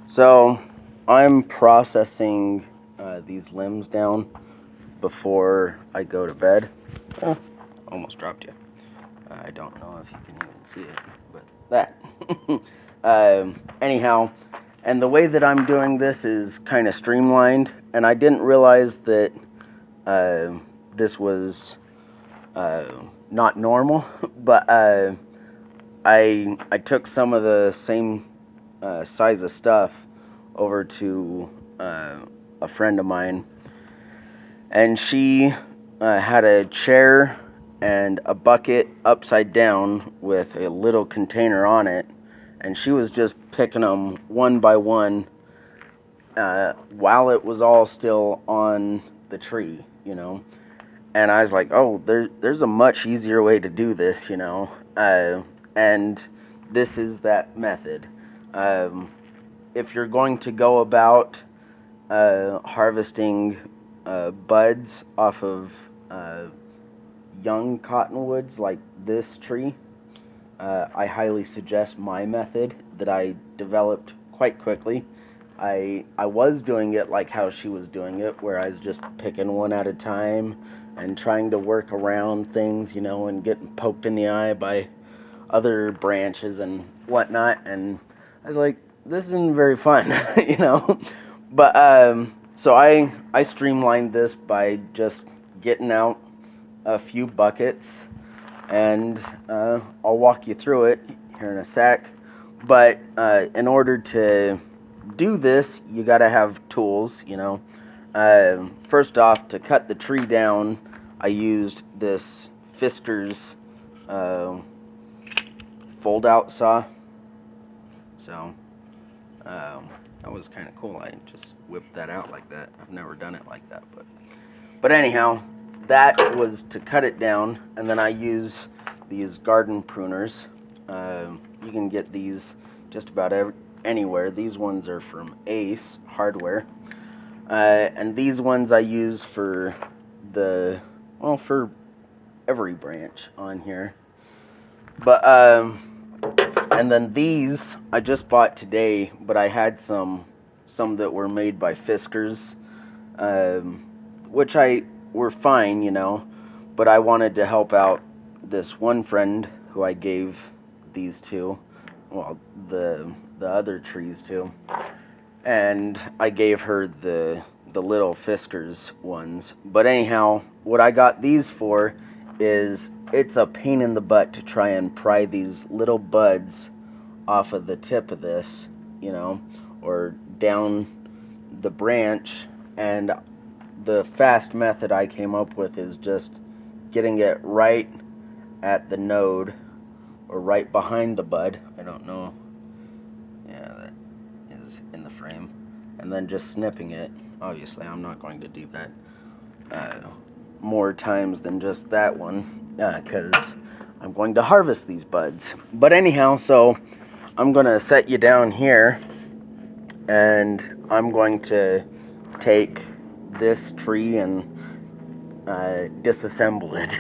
So I'm processing these limbs down before I go to bed. Almost dropped you. I don't know if you can even see it, but that. Anyhow, and the way that I'm doing this is kind of streamlined, and I didn't realize that this was not normal, but I took some of the same size of stuff over to a friend of mine, and she had a chair and a bucket upside down with a little container on it, and she was just picking them one by one while it was all still on the tree, you know. And I was like, oh, there's a much easier way to do this, you know. And this is that method. If you're going to go about harvesting buds off of young cottonwoods like this tree, I highly suggest my method that I developed quite quickly. I was doing it like how she was doing it, where I was just picking one at a time and trying to work around things, you know, and getting poked in the eye by other branches and whatnot. And I was like, this isn't very fun, you know. But so I streamlined this by just getting out a few buckets, and I'll walk you through it here in a sec. But in order to do this, you gotta have tools, you know. First off, to cut the tree down, I used this Fisker's fold-out saw. So that was kind of cool. I just whipped that out like that. I've never done it like that, but anyhow, that was to cut it down. And then I use these garden pruners. You can get these just about anywhere. These ones are from Ace Hardware, and these ones I use for for every branch on here. But and then these I just bought today, but I had some that were made by Fisker's, which were fine, you know, but I wanted to help out this one friend who I gave these to, well, the other trees to, and I gave her the little Fisker's ones. But anyhow, what I got these for is it's a pain in the butt to try and pry these little buds off of the tip of this, you know, or down the branch. And the fast method I came up with is just getting it right at the node, or right behind the bud. I don't know. Yeah, that is in the frame. And then just snipping it. Obviously, I'm not going to do that more times than just that one, because I'm going to harvest these buds. But anyhow, so I'm going to set you down here, and I'm going to take this tree and disassemble it.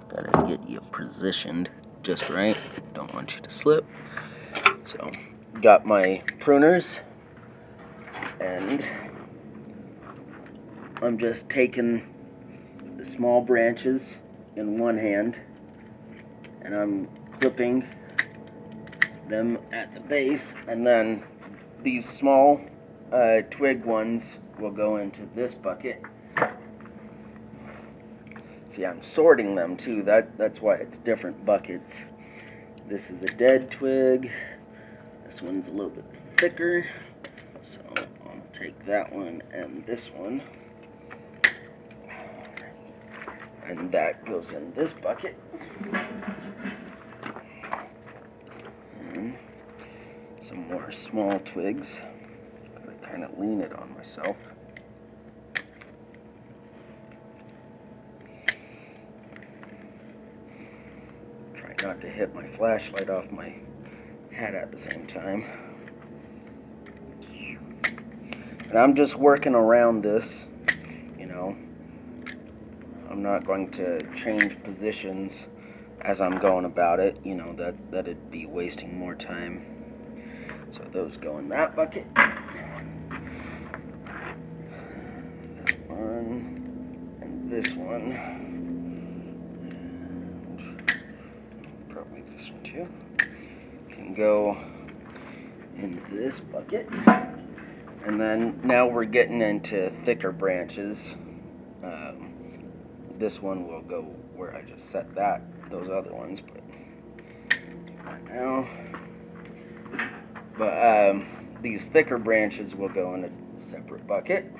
Gotta get you positioned just right. Don't want you to slip. So, got my pruners, and I'm just taking the small branches in one hand, and I'm clipping them at the base, and then these small twig ones will go into this bucket. See, I'm sorting them too. That's why it's different buckets. This is a dead twig. This one's a little bit thicker, so I'll take that one and this one, and that goes in this bucket. And some more small twigs. Gotta kind of lean it on myself. Try not to hit my flashlight off my hat at the same time. And I'm just working around this, you know. I'm not going to change positions as I'm going about it, you know, that'd be wasting more time. So those go in that bucket. That one and this one. And probably this one too. Can go in this bucket. And then now we're getting into thicker branches. This one will go where I just set those other ones, but right now. But these thicker branches will go in a separate bucket.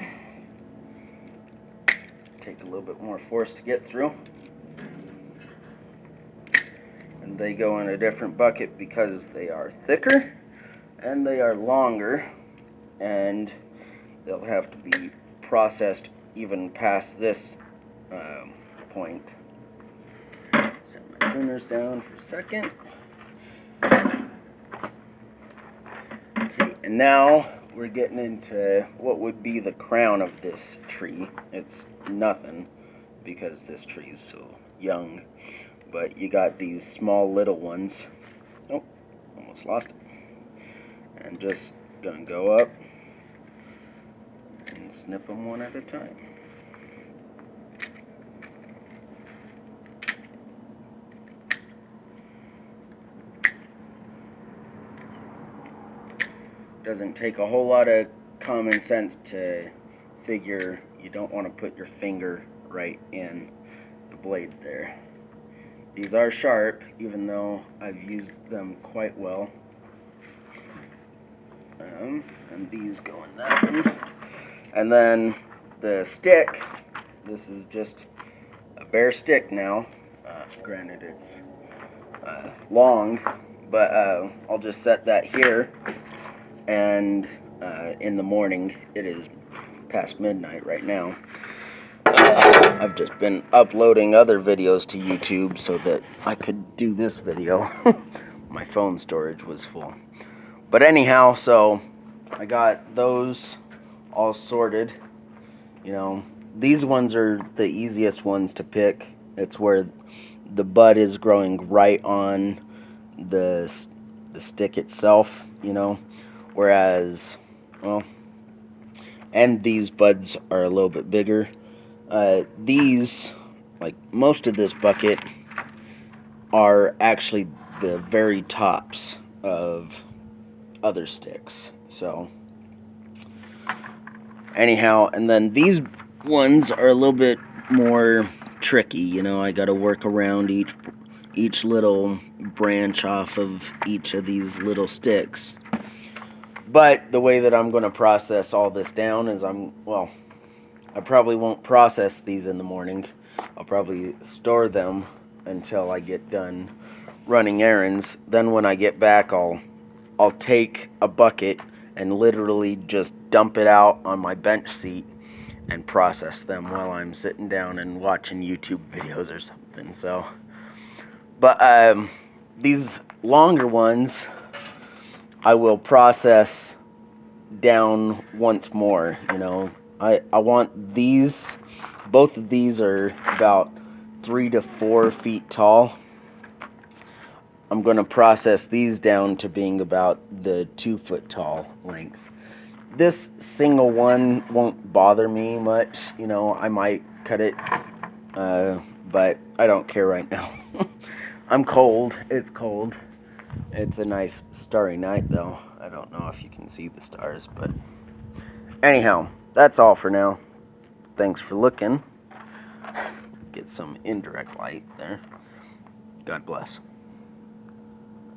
Take a little bit more force to get through. And they go in a different bucket because they are thicker and they are longer, and they'll have to be processed even past this point. Set my pruners down for a second. Okay, and now we're getting into what would be the crown of this tree. It's nothing because this tree is so young, but you got these small little ones. Oh, almost lost it. And just gonna go up and snip them one at a time. Doesn't take a whole lot of common sense to figure you don't want to put your finger right in the blade there. These are sharp, even though I've used them quite well. And these go in that one. And then the stick, this is just a bare stick now. Granted it's long, but I'll just set that here. And in the morning, it is past midnight right now. I've just been uploading other videos to YouTube so that I could do this video. My phone storage was full. But anyhow, so I got those all sorted. You know, these ones are the easiest ones to pick. It's where the bud is growing right on the stick itself, you know. Whereas, well, and these buds are a little bit bigger. These, like most of this bucket, are actually the very tops of other sticks. So, anyhow, and then these ones are a little bit more tricky. You know, I got to work around each little branch off of each of these little sticks. But the way that I'm going to process all this down is I probably won't process these in the morning. I'll probably store them until I get done running errands. Then when I get back, I'll take a bucket and literally just dump it out on my bench seat and process them while I'm sitting down and watching YouTube videos or something. So, but these longer ones, I will process down once more. You know, I want these, both of these are about 3 to 4 feet tall. I'm going to process these down to being about the 2 foot tall length. This single one won't bother me much. You know, I might cut it, but I don't care right now. I'm cold. It's cold. It's a nice starry night, though. I don't know if you can see the stars, but anyhow, that's all for now. Thanks for looking. Get some indirect light there. God bless.